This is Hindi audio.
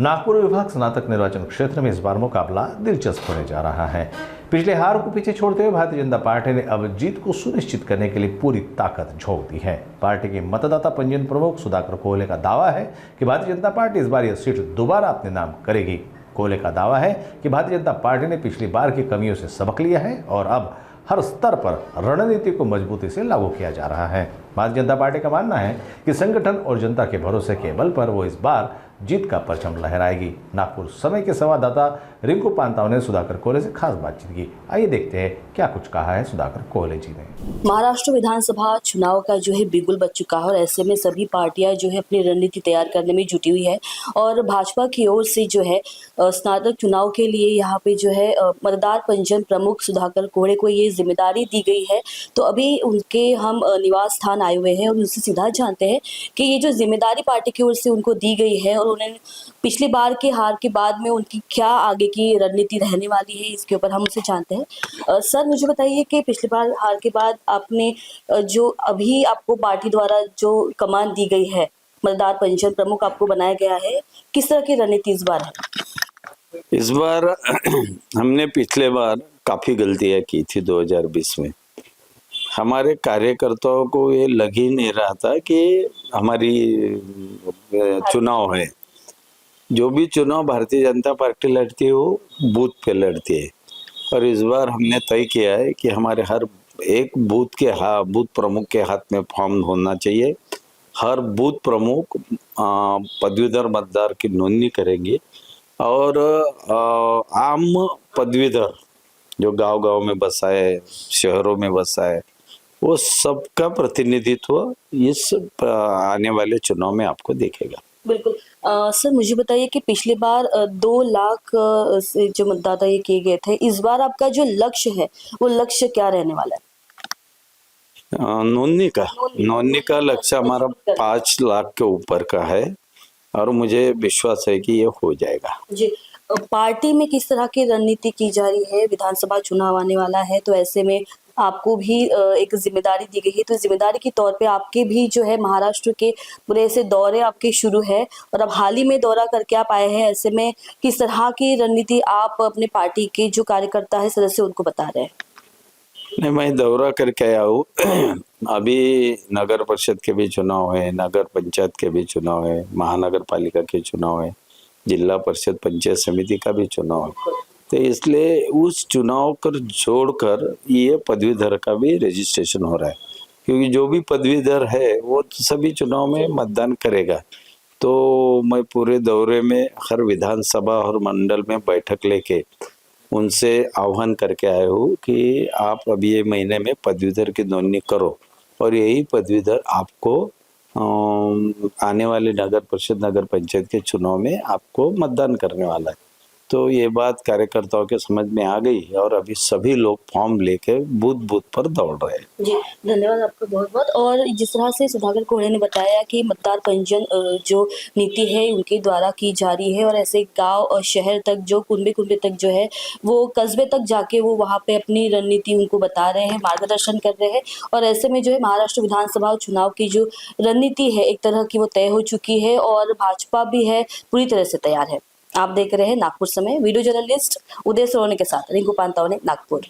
नागपुर विभाग स्नातक निर्वाचन क्षेत्र में इस बार मुकाबला दिलचस्प होने जा रहा है। पिछले हार को पीछे छोड़ते हुए भारतीय जनता पार्टी ने अब जीत को सुनिश्चित करने के लिए पूरी ताकत झोंक दी है। पार्टी के मतदाता पंजीयन प्रमुख सुधाकर कोहले का दावा है कि भारतीय जनता पार्टी इस बार यह सीट दोबारा अपने नाम करेगी। कोहले का दावा है कि भारतीय जनता पार्टी ने पिछली बार की कमियों से सबक लिया है और अब हर स्तर पर रणनीति को मजबूती से लागू किया जा रहा है। भारतीय जनता पार्टी का मानना है कि संगठन और जनता के भरोसे के बल पर वो इस बार जीत का परचम लहराएगी। नागपुर समय के संवाददाता रिंकू पांताव ने सुधाकर कोहले से खास बातचीत की। आइए देखते हैं क्या कुछ कहा है सुधाकर कोहले जी ने। महाराष्ट्र विधानसभा चुनाव का जो है बिगुल बज चुका है और ऐसे में सभी पार्टियां जो है अपनी रणनीति तैयार करने में जुटी हुई है और भाजपा की ओर से जो है स्नातक चुनाव के लिए यहाँ पे जो है मतदार पंजीयन प्रमुख सुधाकर कोहले को ये जिम्मेदारी दी गई है। तो अभी उनके हम निवास स्थान आए हुए हैं और उनसे सीधा जानते हैं कि ये जो जिम्मेदारी पार्टी की ओर से उनको दी गई है और उन्हें पिछली बार के हार के बाद में उनकी क्या आगे की रणनीति रहने वाली है, इसके ऊपर हम उनसे जानते हैं। सर, मुझे बताइए कि पिछली बार हार के बाद आपने जो अभी आपको पार्टी द्वारा जो कमान दी गई है, मतदार पंजीयन प्रमुख आपको बनाया गया है, किस तरह की रणनीति इस बार है? इस बार हमने पिछले बार काफी गलतियां की थी 2020 में। हमारे कार्यकर्ताओं को ये लग ही नहीं रहा था कि हमारी चुनाव है। जो भी चुनाव भारतीय जनता पार्टी लड़ती है वो बूथ पे लड़ती है और इस बार हमने तय किया है कि हमारे हर एक बूथ प्रमुख के हाथ में फॉर्म होना चाहिए। हर बूथ प्रमुख पदवीधर मतदार की नोंदणी करेंगे और आम पदवीधर जो गांव-गांव में बसा है, शहरों में बसा है, वो सबका प्रतिनिधित्व इस आने वाले चुनाव में आपको दिखेगा। बिल्कुल। सर, मुझे बताइए कि पिछली बार 2 लाख से जो मतदाता ये किए गए थे, इस बार आपका जो लक्ष्य है वो लक्ष्य क्या रहने वाला है? नोंदणी का लक्ष्य हमारा 5 लाख के ऊपर का है और मुझे विश्वास है कि ये हो जाएगा। जी। पार्टी में किस तरह की रणनीति की जा रही है? विधानसभा चुनाव आने वाला है तो ऐसे में आपको भी एक जिम्मेदारी दी गई है, तो जिम्मेदारी के तौर पे आपके भी जो है महाराष्ट्र के पूरे ऐसे दौरे आपके शुरू है और अब हाल ही में दौरा करके आप आए हैं। ऐसे में किस तरह की रणनीति आप अपने पार्टी के जो कार्यकर्ता है, सदस्य, उनको बता रहे हैं? नहीं, मैं दौरा करके आया हूँ। अभी नगर परिषद के भी चुनाव है, नगर पंचायत के भी चुनाव है, महानगर पालिका के चुनाव है, जिला परिषद पंचायत समिति का भी चुनाव है। तो इसलिए उस चुनाव कर जोड़कर ये पदवीधर का भी रजिस्ट्रेशन हो रहा है, क्योंकि जो भी पदवीधर है वो सभी चुनाव में मतदान करेगा। तो मैं पूरे दौरे में हर विधानसभा और मंडल में बैठक लेके उनसे आह्वान करके आए हूँ कि आप अभी ये महीने में पदवीधर की नोंदणी करो और यही पदवीधर आपको आने वाले नगर परिषद नगर पंचायत के चुनाव में आपको मतदान करने वाला है। तो ये बात कार्यकर्ताओं के समझ में आ गई और अभी सभी लोग फॉर्म लेके बूथ पर दौड़ रहे हैं। जी, धन्यवाद आपका बहुत-बहुत। और जिस तरह से सुधाकर कोहले ने बताया कि मतदार पंजीयन जो नीति है उनके द्वारा की जा रही है और ऐसे गांव और शहर तक, जो कुनबे तक जो है, वो कस्बे तक जाके वो वहाँ पे अपनी रणनीति उनको बता रहे हैं, मार्गदर्शन कर रहे हैं और ऐसे में जो है महाराष्ट्र विधानसभा चुनाव की जो रणनीति है एक तरह की वो तय हो चुकी है और भाजपा भी है पूरी तरह से तैयार है। आप देख रहे हैं नागपुर समय। वीडियो जर्नलिस्ट उदय सोनी के साथ रिंकू पांताव ने, नागपुर।